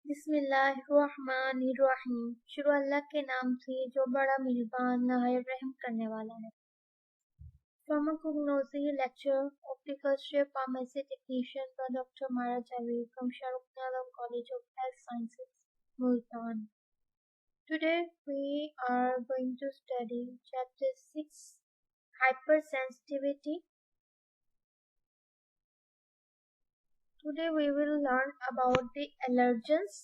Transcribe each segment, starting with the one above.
बिस्मिल्लाहिर्रहमानिर्रहीम। शुरू अल्लाह के नाम से जो बड़ा मेहरबान नहायत रहम करने वाला है। Pharmacognosy lecture of the first year pharmacy technician by Dr. Mara Javed from Shahrukh Alam College of Health Sciences, Multan. Today we are going to study chapter 6, hypersensitivity. Today we will learn about the allergens.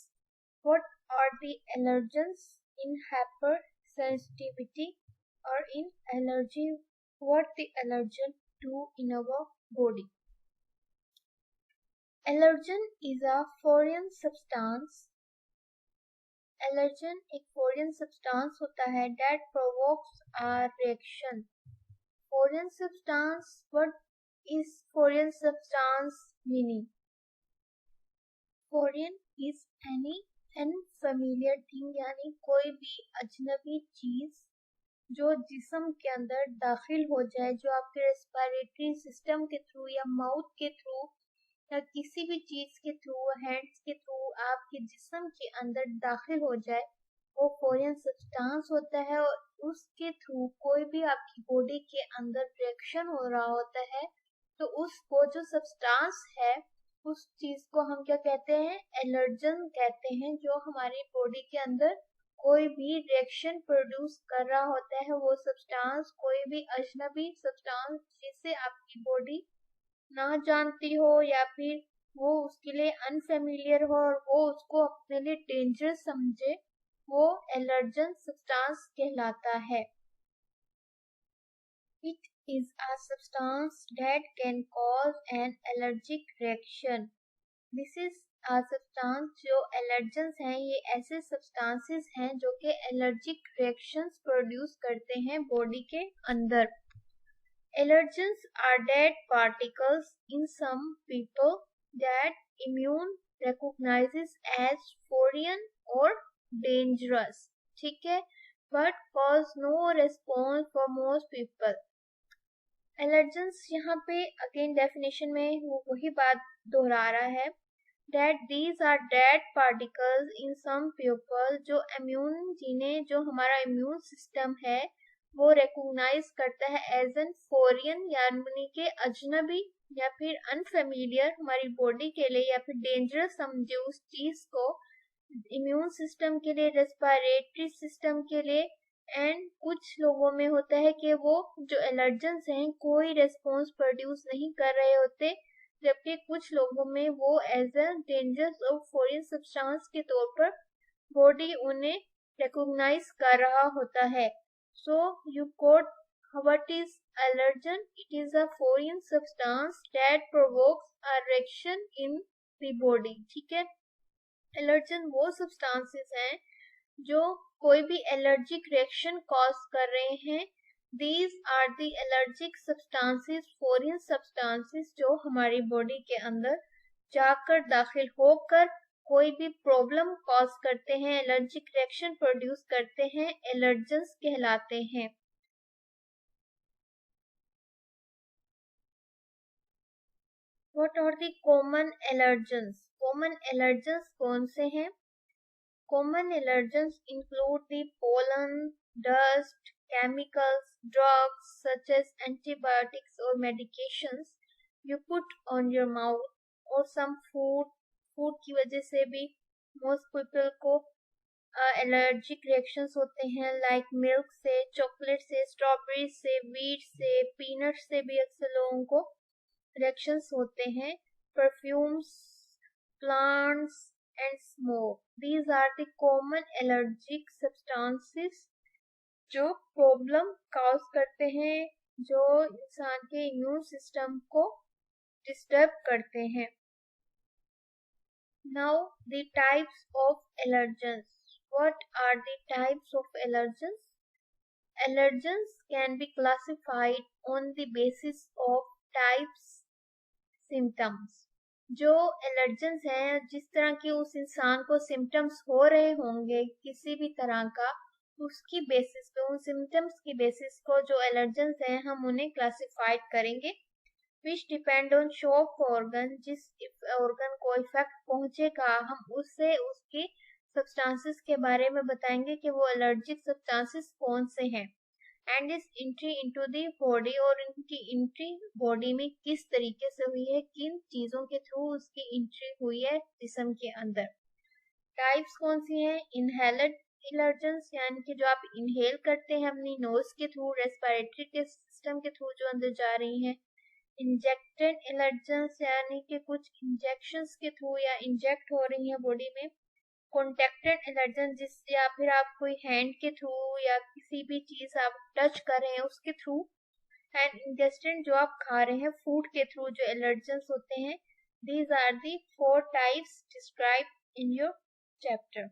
What are the allergens in hypersensitivity or in allergy? What the allergen do in our body? Allergen is a foreign substance. Allergen एक foreign substance होता है that provokes a reaction. Foreign substance. What is foreign substance meaning? Foreign is any unfamiliar thing यानी कोई भी अजनबी चीज जो जिस्म के अंदर दाखिल हो जाए, जो आपके रेस्पिरेटरी सिस्टम के थ्रू या माउथ के थ्रू या किसी भी चीज के थ्रू, हैंड्स के थ्रू आपके जिस्म के अंदर दाखिल हो जाए, वो फॉरेन सब्सटेंस होता है। और उसके थ्रू कोई भी आपकी बॉडी के अंदर रिएक्शन हो रहा होता है, तो उसको जो सब्सटेंस है उस चीज को हम क्या कहते हैं? एलर्जन कहते हैं। जो हमारी बॉडी के अंदर कोई भी रिएक्शन प्रोड्यूस कर रहा होता है, वो सब्सटेंस कोई भी अजनबी सब्सटेंस जिसे आपकी बॉडी ना जानती हो या फिर वो उसके लिए अनफेमिलियर हो और वो उसको अपने लिए डेंजरस समझे, वो एलर्जन सब्सटेंस कहलाता है। It is a substance that can cause an allergic reaction. This is a substance जो एलर्जेंस हैं, ये ऐसे सब्सटेंसेस हैं जो कि एलर्जिक रिएक्शंस प्रोड्यूस करते हैं बॉडी के अंदर। Allergens are dead particles in some people that immune recognizes as foreign or dangerous. ठीक है, but cause no response for most people. Allergens यहाँ पे अगेन डेफिनेशन में वो वही बात दोहरा रहा है that these are dead particles in some people जो जो हमारा इम्यून सिस्टम है वो रिकॉग्नाइज करता है एज एन फॉरियन यानी कि अजनबी या फिर अनफेमिलियर हमारी बॉडी के लिए, या फिर डेंजरस समझे उस चीज को इम्यून सिस्टम के लिए, रेस्पिरेटरी सिस्टम के लिए। एंड कुछ लोगों में होता है कि वो जो एलर्जेंस हैं कोई रेस्पॉन्स प्रोड्यूस नहीं कर रहे होते, जबकि कुछ लोगों में वो एज अ डेंजरस और फॉरेन सब्सटेंस के तौर पर बॉडी उन्हें रिकॉग्नाइज कर रहा होता है। So you quote what is allergen? It is a foreign substance that provokes a reaction in the body. ठीक है, एलर्जन वो सब्सटेंसेस हैं जो कोई भी एलर्जिक रिएक्शन कॉज कर रहे हैं। These are the allergic substances, foreign substances जो हमारी बॉडी के अंदर जाकर दाखिल होकर कोई भी प्रॉब्लम कॉज करते हैं, एलर्जिक रिएक्शन प्रोड्यूस करते हैं, एलर्जेंस कहलाते हैं। What are the common allergens? Common allergens कौन से हैं? Common allergens include the pollen, dust, chemicals, drugs such as antibiotics or medications you put on your mouth, or some food की वजह से भी most people को एलर्जिक रिएक्शंस होते हैं, लाइक मिल्क से, चॉकलेट से, स्ट्रॉबेरी से, वीट से, पीनट से भी अक्सर लोगों को रिएक्शंस होते हैं। Perfumes, plants and smoke. These are the common allergic substances जो प्रॉब्लम कॉज करते हैं, जो इंसान के इम्यून सिस्टम को डिस्टर्ब करते हैं। Now the types of allergens. What are the types of allergens? Allergens can be classified on the basis of types, symptoms. जो एलर्जेंस हैं, जिस तरह की उस इंसान को सिम्टम्स हो रहे होंगे किसी भी तरह का, उसकी बेसिस पे, उन सिम्टम्स की बेसिस को जो एलर्जेंस हैं हम उन्हें क्लासिफाइड करेंगे। विच डिपेंड ऑन शॉक ऑर्गन, जिस ऑर्गन को इफेक्ट पहुंचेगा हम उससे उसके सब्सटेंसेस के बारे में बताएंगे कि वो एलर्जिक सब्सटेंसेस कौन से हैं, एंड इस एंट्री इनटू द बॉडी, और इनकी एंट्री बॉडी में किस तरीके से हुई है, किन चीजों के थ्रू उसकी एंट्री हुई है जिस्म के अंदर। टाइप्स कौन सी हैं? इनहेलड एलर्जेंस, यानी कि जो आप इनहेल करते हैं अपनी नोज के थ्रू, रेस्पिरेटरी के सिस्टम के थ्रू जो अंदर जा रही हैं। इंजेक्टेड एलर्जेंस, यानी कि कुछ इंजेक्शंस के थ्रू या इंजेक्ट हो रही हैं बॉडी में। कॉन्टेक्टेड एलर्जन, जिस या फिर आप कोई हैंड के थ्रू या किसी भी चीज आप टच कर रहे हैं उसके थ्रू। एंड इंटेस्टाइन, जो आप खा रहे हैं फूड के थ्रू जो एलर्जेंस होते हैं। These are the 4 types describe in your chapter.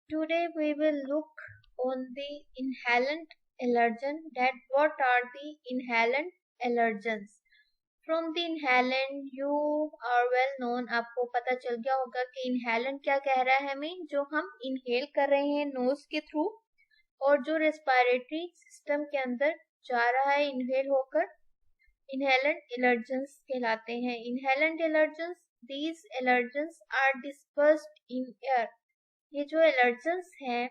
Today we will look on the inhalant allergen, that what are the inhalant allergens. From the inhalant you are well known, आपको पता चल गया होगा कि inhalant क्या कह रहा है हमें, जो हम inhale कर रहे हैं नोज के थ्रू और जो रेस्पिरेटरी सिस्टम के अंदर जा रहा है इनहेल होकर, inhalant allergens कहलाते हैं। inhalant allergens, these allergens are dispersed in air, ये जो allergens हैं,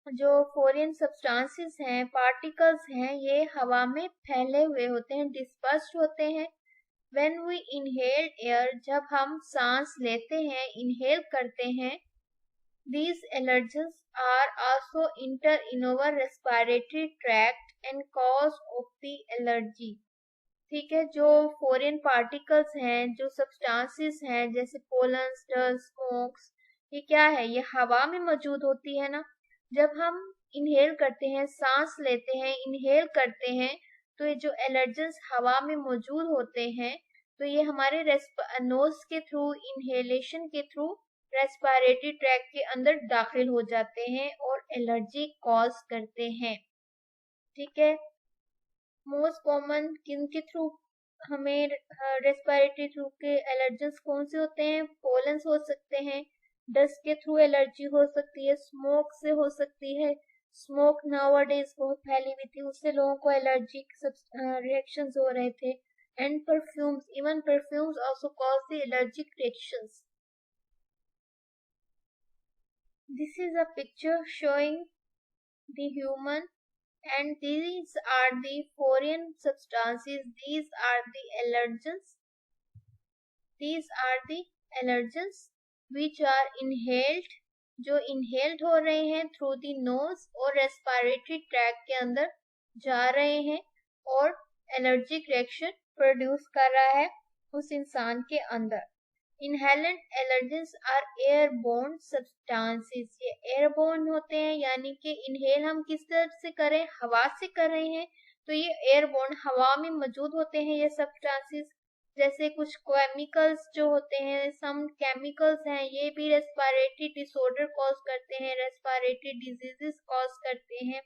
जो फॉरेन सब्सटेंसेस हैं, पार्टिकल्स हैं, ये हवा में फैले हुए होते हैं, डिस्पर्स्ड होते हैं। When we inhale air, जब हम सांस लेते हैं, inhale करते हैं, these allergens are also enter in our respiratory tract and cause of the allergy. ठीक है, जो फॉरेन पार्टिकल्स हैं, जो सब्सटेंसेस हैं, जैसे पोलन्स, डस्ट, स्मोक्स, ये क्या है, ये हवा में मौजूद होती है ना। जब हम इनहेल करते हैं, सांस लेते हैं, इनहेल करते हैं, तो ये जो एलर्जेंस हवा में मौजूद होते हैं, तो ये हमारे नोज के थ्रू, इनहेलेशन के थ्रू रेस्पिरेटरी ट्रैक के अंदर दाखिल हो जाते हैं और एलर्जी कॉज करते हैं। ठीक है, मोस्ट कॉमन किन के थ्रू हमें रेस्पिरेटरी थ्रू के एलर्जेंस कौन से होते हैं? पोलन्स हो सकते हैं, डस्ट के थ्रू एलर्जी हो सकती है, स्मोक से हो सकती है। स्मोक नाउअडेज बहुत फैली हुई थी, उससे लोगों को एलर्जिक रिएक्शंस हो रहे थे। And perfumes, even perfumes also cause the allergic reactions. This is a picture showing the human, and these are the foreign substances, these are the allergens, these are the allergens which are inhaled, जो inhaled हो रहे हैं through the nose और respiratory tract के अंदर जा रहे हैं और allergic reaction produce कर रहा है उस इंसान के अंदर। Inhalant allergens are airborne substances, ये airborne होते हैं, यानी कि inhale हम किस तरह से करें, हवा से कर रहे हैं, तो ये airborne हवा में मौजूद होते हैं ये substances। जैसे कुछ केमिकल्स जो होते हैं, some chemicals हैं, ये भी respiratory disorder cause करते हैं, respiratory diseases cause करते हैं।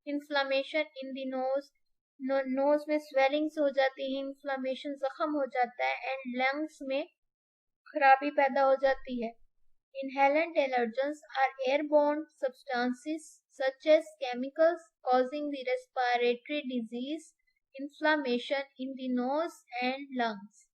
Inflammation in the nose, nose में swellings हो जाती है, inflammation जख्म हो जाता है, and lungs में खराबी पैदा हो जाती है। Inhalant allergens are airborne substances such as chemicals causing the respiratory disease, inflammation in the nose and lungs.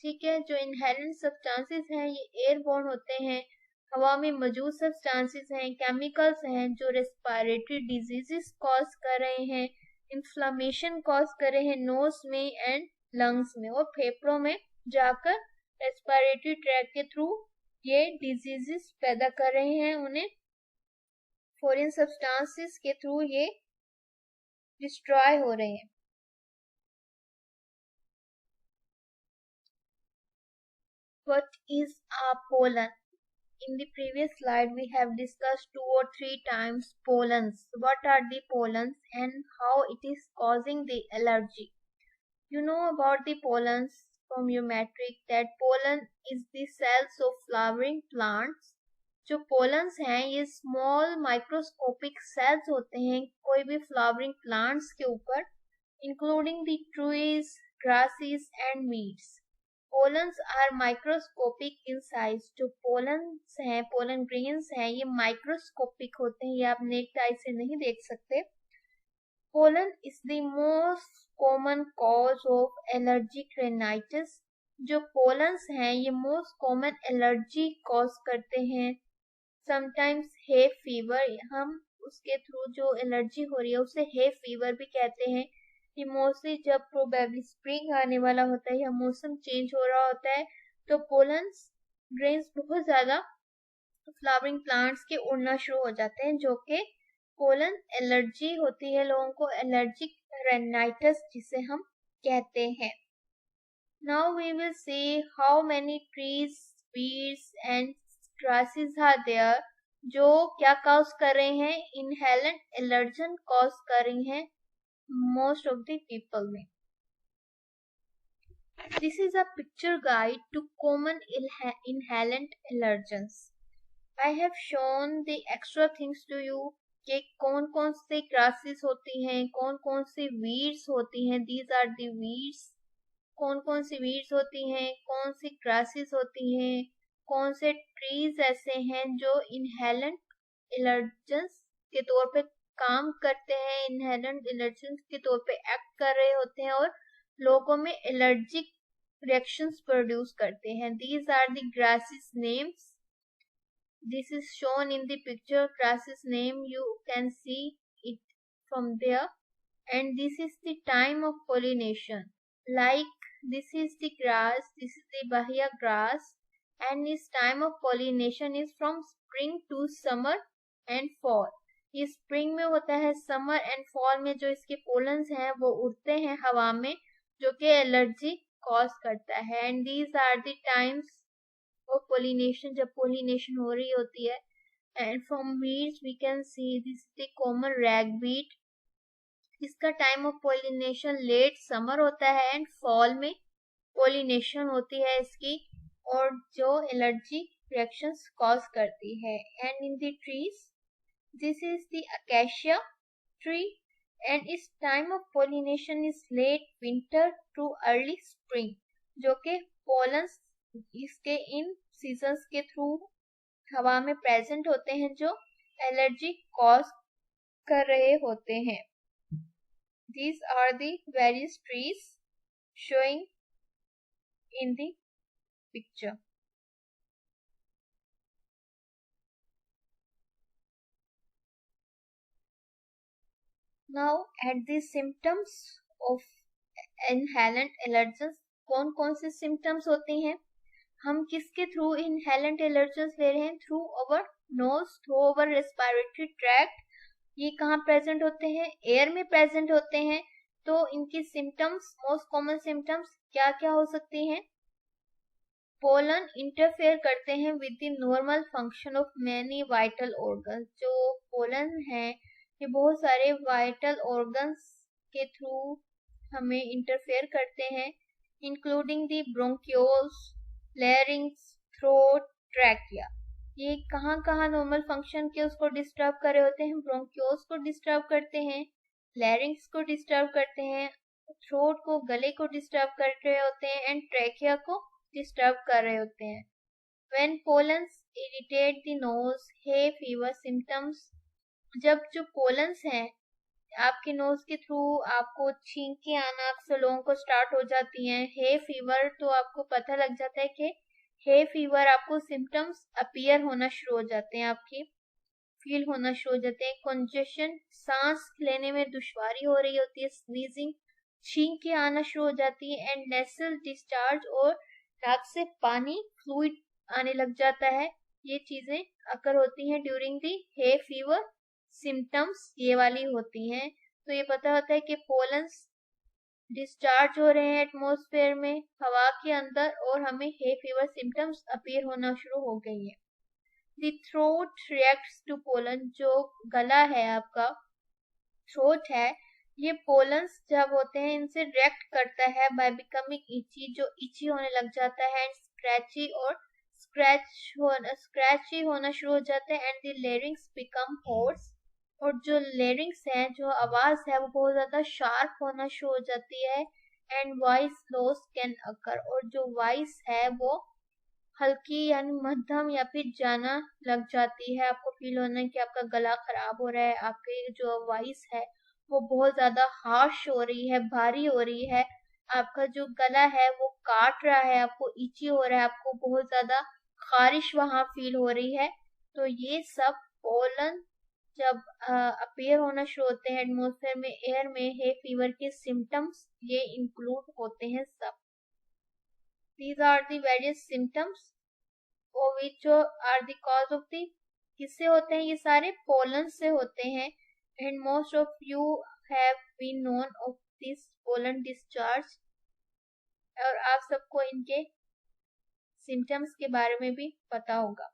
ठीक है, जो inhalant substances हैं ये airborne होते हैं, हवा में मौजूद substances हैं, chemicals हैं जो respiratory diseases cause कर रहे हैं, inflammation cause कर रहे हैं nose में and lungs में, और फेफड़ों में जाकर रेस्पिरेटरी ट्रैक के थ्रू ये डिजीजेस पैदा कर रहे हैं, उन्हें फॉरेन सब्सटेंसेस के थ्रू ये डिस्ट्रॉय हो रहे हैं। What is a pollen? In the previous slide we have discussed 2 or 3 times pollens. What are the pollens and how it is causing the allergy? You know about the pollens from your metric, that pollen is the cells of flowering plants. जो pollens हैं ये small microscopic sales होते हैं कोई भी flowering plants के ऊपर, including the trees, grasses and weeds. Pollens are microscopic in size, जो पोलन्स हैं, पोलन ग्रेन्स हैं, ये माइक्रोस्कोपिक होते हैं, ये आप नेक्ड आई से नहीं देख सकते। Pollen is the most common cause of allergic rhinitis. जो पोलन्स हैं ये मोस्ट कॉमन एलर्जी कॉज करते हैं। समटाइम्स हे फीवर, हम उसके थ्रू जो एलर्जी हो रही है उसे हे फीवर भी कहते हैं। ये मोस्टली जब प्रोबेबली स्प्रिंग आने वाला होता है या मौसम चेंज हो रहा होता है तो पोलन्स ग्रेन्स बहुत ज्यादा फ्लावरिंग प्लांट्स के उड़ना शुरू हो जाते हैं, जो कि पोलन एलर्जी होती है लोगों को, एलर्जिक रेनाइटिस जिसे हम कहते हैं। Now we will see how many trees, weeds and grasses are there जो क्या कॉज कर रहे हैं, इनहेलेंट एलर्जन कॉज कर रही हैं मोस्ट ऑफ द पीपल में। This is a picture guide to common inhalant allergens. I have shown the extra things to you कि कौन कौन से grasses होती हैं, कौन कौन सी weeds होती हैं, these are the weeds, कौन कौन सी weeds होती हैं, कौन सी grasses होती हैं, कौन से trees ऐसे हैं जो inhalant allergens के तौर पे काम करते हैं, inhalant allergens के तौर पे एक्ट कर रहे होते हैं और लोगों में एलर्जिक reactions प्रोड्यूस करते हैं। These are the grasses names. This is shown in the picture, grasses name, you can see it from there. And this is the time of pollination. Like this is the grass, this is the bahia grass, and its time of pollination is from spring to summer and fall. ये spring में होता है, summer and fall में जो इसके pollens हैं वो उड़ते हैं हवा में, जो कि एलर्जी कॉज करता है। And these are the times of pollination, जब पोलिनेशन हो रही होती है। And from weeds we can see this the common ragweed, इसका time of pollination late summer होता है एंड फॉल में पोलिनेशन होती है इसकी, और जो एलर्जी रिएक्शंस कॉज करती है। And in the trees this is the acacia tree and its time of pollination is late winter to early spring, जो कि पोलन्स इसके इन सीजन्स के थ्रू हवा में प्रेजेंट होते हैं जो एलर्जी कॉज कर रहे होते हैं। These are the various trees showing in the picture. Now at the symptoms of inhalant allergens, कौन कौन से symptoms होते हैं, हम किसके थ्रू inhalant allergens ले रहे हैं, through our knows, through our respiratory tract. ये कहाँ प्रेजेंट होते हैं, एयर में प्रेजेंट होते हैं। तो इनकी सिम्टम्स, मोस्ट कॉमन सिम्टम्स क्या क्या हो सकती हैं। पोलन इंटरफेयर करते हैं with the normal function of many vital organs. जो पोलन है ये बहुत सारे वाइटल ऑर्गन्स के थ्रू हमें इंटरफेयर करते हैं, including the bronchioles, larynx, throat, trachea. ये कहाँ कहाँ नॉर्मल फंक्शन के उसको डिस्टर्ब कर रहे होते हैं, ब्रोंक्यूल्स को डिस्टर्ब करते हैं, लैरिंक्स को डिस्टर्ब करते हैं, थ्रोट को, गले को डिस्टर्ब कर रहे होते हैं, एंड ट्रैकिया को डिस्टर्ब कर रहे होते हैं। When pollens irritate the nose, hay fever symptoms, जब जो पोलन्स हैं आपके नोज के थ्रू आपको छींके आना अक्सर लोगों को स्टार्ट हो जाती हैं। हे फीवर, तो आपको पता लग जाता है कि हे फीवर, आपको सिम्टम्स अपीयर होना शुरू हो जाते हैं, आपकी फील होना शुरू हो जाते हैं। कंजेशन, सांस लेने में दुश्वारी हो रही होती है, स्नीजिंग, छींके आना शुरू हो जाती है, एंड नेसल डिस्चार्ज, और नाक से पानी, फ्लूइड आने लग जाता है। ये चीजें अकर होती हैं during the hay fever. Symptoms ये वाली होती हैं। तो ये पता होता है कि पोलन्स डिस्चार्ज हो रहे हैं एटमॉस्फेयर में, हवा के अंदर, और हमें हे फीवर सिम्टम्स अपीयर होना शुरू हो गई है। The throat reacts to pollen, जो गला है आपका, थ्रोट है, ये पोलन्स जब होते हैं इनसे रिएक्ट करता है बाय बिकमिंग इची, जो इची होने लग जाता है, एंड स्क्रैची, और स्क्रैची होना शुरू हो जाता है, and the larynx become hoarse, और जो लेरिंग्स है, जो आवाज है, वो बहुत ज्यादा शार्प होना शुरू हो जाती है, and voice loss can occur, और जो वॉइस है वो हल्की यानी मध्यम या फिर जाना लग जाती है। आपको फील होना है कि आपका गला खराब हो रहा है, आपकी जो वॉइस है वो बहुत ज्यादा हार्श हो रही है, भारी हो रही है, आपका जो गला है वो काट रहा है, आपको इची हो रहा है, आपको बहुत ज्यादा खारिश वहां फील हो रही है, तो ये सब पोलन जब अपीयर होना शुरू होते हैं एटमोसफेयर में, एयर में, हे फीवर के सिम्टम्स ये इंक्लूड होते हैं सब। These are the various symptoms और which are the cause of the, किससे होते हैं ये सारे, पोलन से होते हैं। And most of you have been known of this pollen discharge, और आप सबको इनके सिम्टम्स के बारे में भी पता होगा।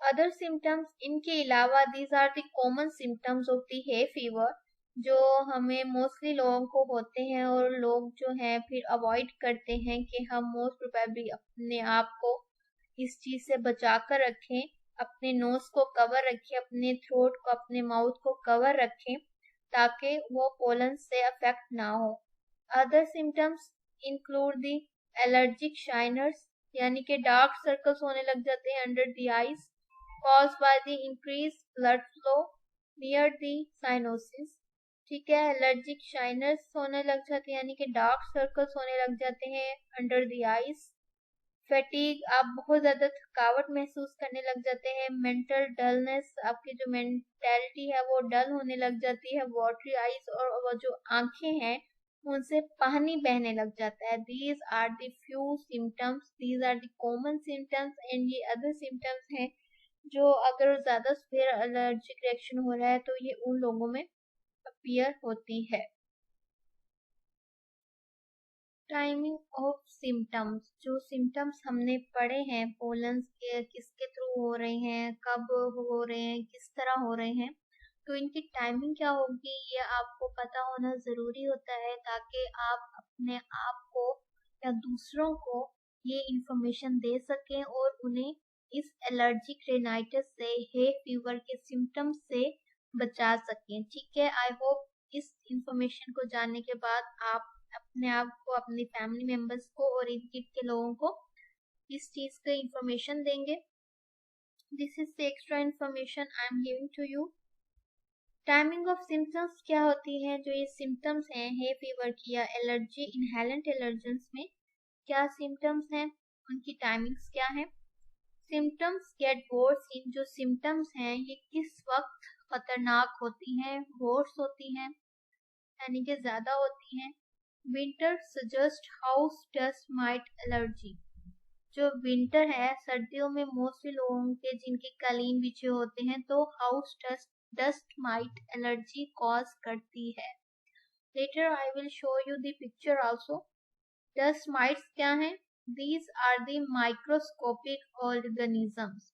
अदर सिम्टम्स, इनके अलावा these are the common symptoms of the hay fever, जो हमें मोस्टली लोगों को होते हैं और लोग जो हैं फिर अवॉइड करते हैं कि हम मोस्ट प्रोबेबली अपने आप को इस चीज से बचा कर रखें, अपने नोज को कवर रखें, अपने थ्रोट को, अपने माउथ को कवर रखें ताकि वो पोलन से अफेक्ट ना हो। Other symptoms include the allergic shiners, यानी कि डार्क सर्कल्स होने लग जाते हैं under the eyes caused by the increased blood flow near the cyanosis। ठीक है, एलर्जिक शाइनर्स होने लग जाते हैं, यानी कि डार्क सर्कल्स होने लग जाते हैं अंडर द आईज। फैटीग, आप बहुत ज्यादा थकावट महसूस करने लग जाते हैं। मेंटल डलनेस, आपकी जो मेंटेलिटी है वो डल होने लग जाती है। वाटरी आईज, और वो जो आंखें हैं उनसे पानी बहने लग जाता है। These are the few symptoms, these are the common symptoms, and ये अदर सिम्टम्स हैं जो अगर ज्यादा severe एलर्जिक रिएक्शन हो रहा है तो ये उन लोगों में अपीयर होती है। टाइमिंग ऑफ सिम्टम्स, जो सिम्टम्स हमने पढ़े हैं पोलन के, किसके थ्रू हो रहे हैं, कब हो रहे हैं, किस तरह हो रहे हैं, तो इनकी टाइमिंग क्या होगी ये आपको पता होना जरूरी होता है ताकि आप अपने आप को या दूसरों को ये इंफॉर्मेशन दे सकें और उन्हें इस एलर्जिक रेनाइटिस से, हे फीवर के सिम्टम्स से बचा सकें। ठीक है, आई होप इस इंफॉर्मेशन को जानने के बाद आप अपने आप को, अपनी फैमिली मेंबर्स को और इन किट के लोगों को इस चीज का इंफॉर्मेशन देंगे। This is the extra information I am giving to you. Timing of symptoms क्या होती है, जो ये सिम्टम्स हैं हे फीवर की या एलर्जी, इनहेलेंट एलर्जेंस में क्या सिम्टम्स हैं, उनकी टाइमिंग्स क्या है। सिम्टम्स गेट वर्स इन, जो सिम्टम्स हैं ये किस वक्त खतरनाक होती हैं, वर्स होती हैं, यानी कि ज्यादा होती हैं। Winter suggest house dust mite allergy, जो विंटर है सर्दियों में मोस्टली लोगों के जिनके कालीन बिछे होते हैं तो house dust mite allergy cause करती है। Later I will show you the picture also. Dust mites क्या हैं? These are the microscopic organisms।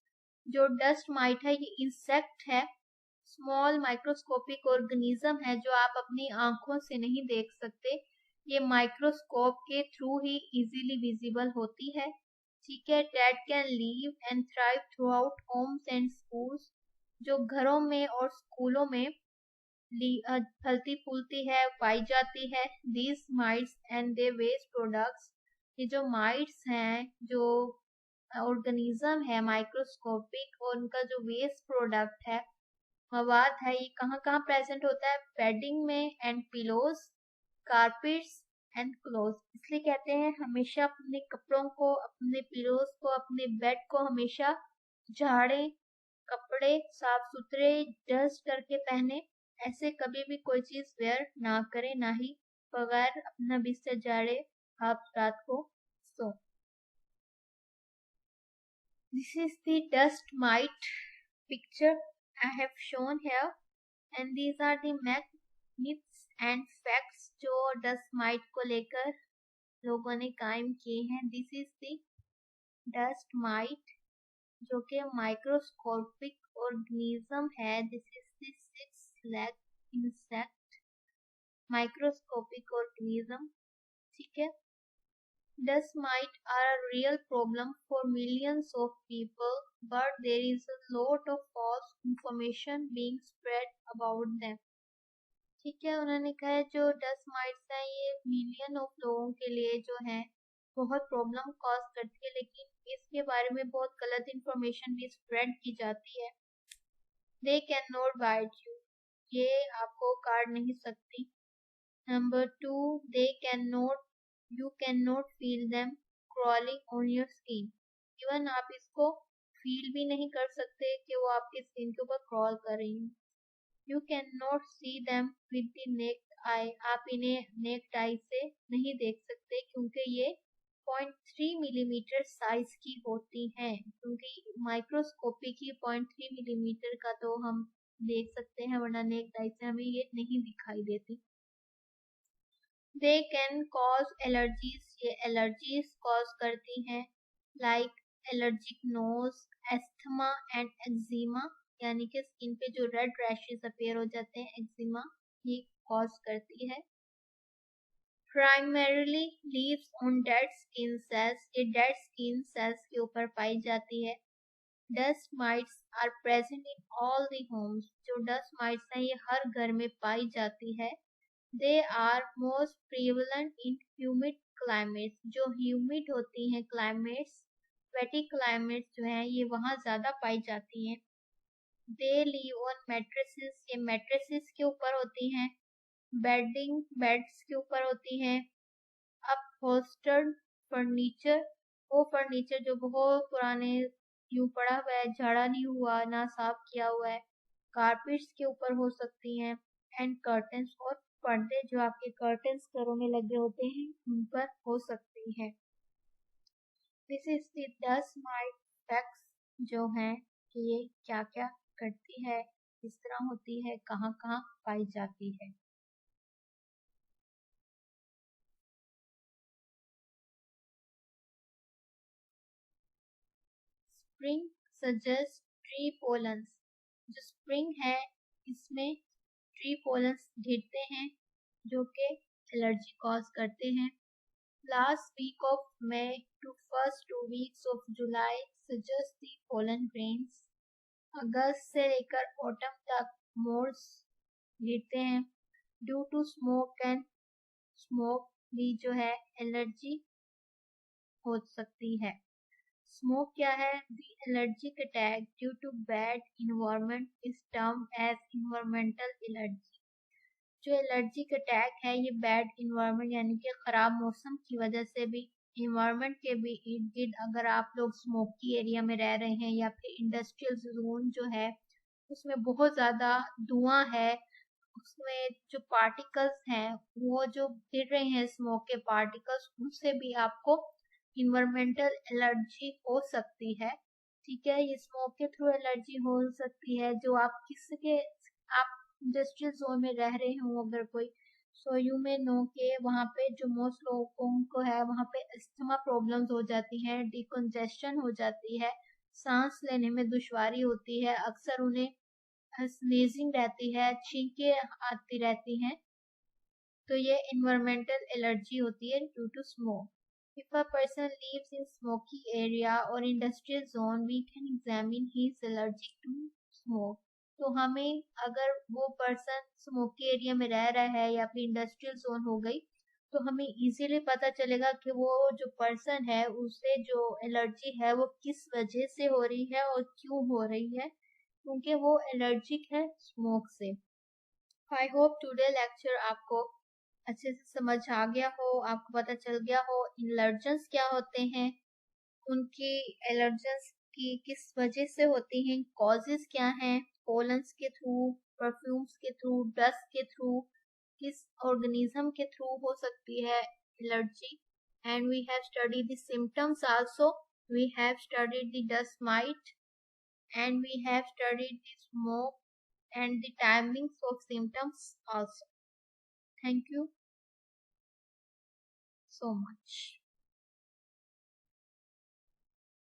जो डस्ट माइट है ये इंसेक्ट है, स्मॉल माइक्रोस्कोपिक ऑर्गेनिज्म है जो आप अपनी आंखों से नहीं देख सकते, ये माइक्रोस्कोप के थ्रू ही इजीली विजिबल होती है। ठीक है, that can leave and thrive through out homes and schools, जो घरों में और स्कूलों में फलती फूलती है, पाई जाती है। These mites and their waste products, ये जो माइट्स हैं, जो ऑर्गेनिज्म है माइक्रोस्कोपिक, और उनका जो वेस्ट प्रोडक्ट है, मवाद है, ये कहाँ कहाँ प्रेजेंट होता है? बेडिंग में and pillows, carpets and cloth. इसलिए कहते हैं हमेशा अपने कपड़ों को, अपने पिलोज को, अपने बेड को हमेशा झाड़ें, कपड़े साफ सुथरे डस्ट करके पहने, ऐसे कभी भी कोई चीज वेयर ना करें, ना ही बगैर अपना बिस्तर झाड़े आप रात को सो। This is the dust mite picture I have shown here, and these are the myths and facts जो डस्ट माइट को लेकर लोगों ने कायम किए हैं। This is the dust might जो कि माइक्रोस्कोपिक ऑर्गेनिज्म है। This is the 6 leg insect, microscopic organism. ठीक है, dust mite are a real problem for millions of people, but there is a lot of false information being spread about them। ठीक है, उन्होंने कहा है जो dust mites हैं ये मिलियन ऑफ लोगों के लिए जो है बहुत प्रॉब्लम कॉज करती है, लेकिन इसके बारे में बहुत गलत इंफॉर्मेशन भी स्प्रेड की जाती है। They can not bite you, ये आपको काट नहीं सकती। Number 2, you cannot feel them crawling on your skin. Even आप इसको फील भी नहीं कर सकते कि वो आपके स्किन के ऊपर क्रॉल कर रही हैं। You cannot see them with the naked eye. आप इन्हें नेक्ड आई से नहीं देख सकते क्योंकि ये 0.3 मिलीमीटर साइज की होती हैं। क्योंकि माइक्रोस्कोपी की 0.3 मिलीमीटर का तो हम देख सकते हैं, वरना नेक्ड आई से हमें ये नहीं दिखाई देती। They can cause allergies. ये एलर्जीज कॉज करती हैं, like allergic nose, asthma and eczema, यानी कि स्किन पे जो रेड रैशेस अपीयर हो जाते हैं, एक्जिमा, ये कॉज करती है। Primarily lives on dead skin cells, ये डेड स्किन सेल्स के ऊपर पाई जाती है। Dust mites are present in all the homes, जो डस्ट माइट्स हैं ये हर घर में पाई जाती है। They are most prevalent in humid climates, जो humid होती हैं climates, wetty climates जो हैं ये वहाँ ज़्यादा पाई जाती हैं। They live on mattresses, ये mattresses के ऊपर होती हैं। Bedding, beds के ऊपर होती हैं। Upholstered furniture, वो फर्नीचर जो बहुत पुराने यूं पड़ा हुआ है, झाड़ा नहीं हुआ, ना साफ किया हुआ है, कारपेट्स के ऊपर हो सकती हैं। एंड कर्टन्स, और पर्दे जो आपके कर्टन्स घरों में लगे होते हैं उन पर हो सकती है। This is the dust might facts, जो हैं कि ये क्या क्या करती है, किस तरह होती है, कहाँ कहाँ पाई जाती है। स्प्रिंग सजेस्ट ट्री पोलन्स, जो स्प्रिंग है इसमें ट्री पोलन्स गिरते हैं जो कि एलर्जी कॉज करते हैं। Last week of May to first 2 weeks of July suggest the pollen grains। अगस्त से लेकर ऑटम तक मोर्स गिरते हैं। Due to smoke and smoke भी जो है एलर्जी हो सकती है। स्मोक क्या है? The allergic attack due to bad environment is termed as environmental allergy। जो एलर्जिक अटैक है ये बैड इन्वायरमेंट यानी कि ख़राब मौसम की वजह से भी, इन्वायरमेंट के भी इर्द गिर्द अगर आप लोग स्मोकी एरिया में रह रहे हैं या फिर इंडस्ट्रियल जोन जो है उसमें बहुत ज़्यादा धुआं है, उसमें जो पार्टिकल्स हैं वो जो गिर रहे हैं स्मोक के पार्टिकल्स, उनसे भी आपको इन्वायरमेंटल एलर्जी हो सकती है। ठीक है, ये स्मोक के थ्रू एलर्जी हो सकती है। जो आप किसके आप इंडस्ट्रियल जोन में रह रहे हो अगर कोई, सो यू में नो के वहाँ पे जो मोस्ट लोगों को है वहाँ पे अस्थमा प्रॉब्लम्स हो जाती हैं, डिकंजेशन हो जाती है, सांस लेने में दुश्वारी होती है, अक्सर उन्हें स्नीजिंग रहती है, छींकें आती रहती हैं। तो ये इन्वायरमेंटल एलर्जी होती है due to smoke. If a person lives in smoky area or industrial zone, we can examine his allergic to smoke। तो हमें अगर वो पर्सन स्मोकी एरिया में रह रहा है या फिर इंडस्ट्रियल जोन हो गई तो हमें इजीली पता चलेगा कि वो जो पर्सन है उसे जो एलर्जी है वो किस वजह से हो रही है और क्यों हो रही है, क्योंकि वो एलर्जिक है स्मोक से। आई होप टुडे लेक्चर आपको अच्छे से समझ आ गया हो, आपको पता चल गया हो एलर्जेंस क्या होते हैं, उनकी एलर्जेंस की किस वजह से होती हैं, कॉजेज क्या हैं, पोलन्स के थ्रू, परफ्यूम्स के थ्रू, डस्ट के थ्रू, किस ऑर्गेनिज्म के थ्रू हो सकती है allergy. And we have studied the symptoms also, we have studied the dust mite and we have studied the smoke and the timings of symptoms also. Thank you so much.